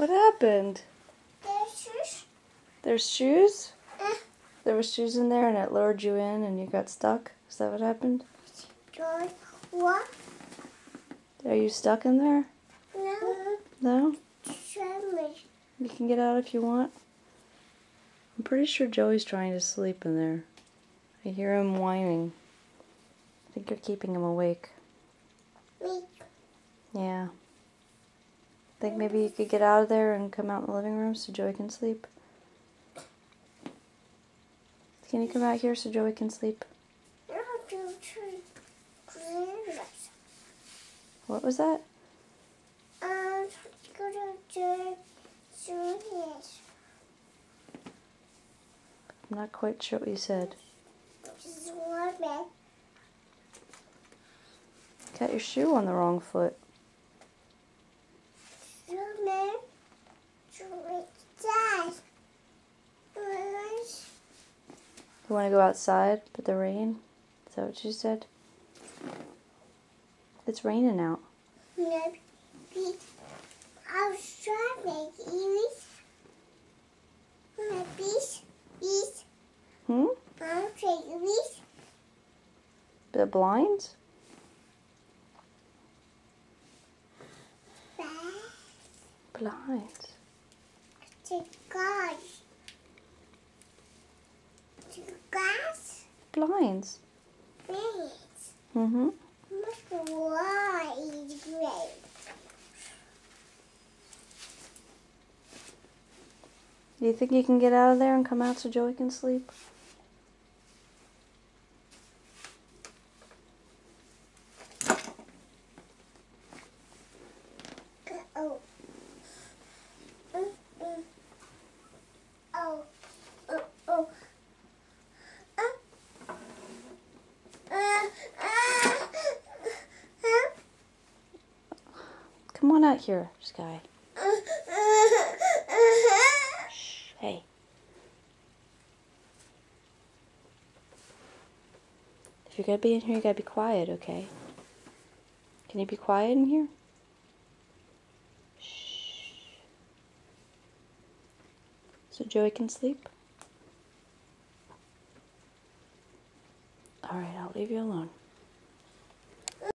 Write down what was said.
What happened? There's shoes. There's shoes? There were shoes in there and it lured you in and you got stuck? Is that what happened? George, what? Are you stuck in there? No. No? Show me. You can get out if you want. I'm pretty sure Joey's trying to sleep in there. I hear him whining. I think you're keeping him awake. Me. Yeah. Think maybe you could get out of there and come out in the living room so Joey can sleep? Can you come out here so Joey can sleep? What was that? I'm not quite sure what you said. Got your shoe on the wrong foot. You want to go outside but the rain? Is that what you said? It's raining out. Hmm? The blinds? Blinds. Blinds. Mm-hmm. Do you think you can get out of there and come out so Joey can sleep? Come on out here, Sky. Shh, hey. If you're gonna be in here, you gotta be quiet, okay? Can you be quiet in here? Shh. So Joey can sleep? Alright, I'll leave you alone.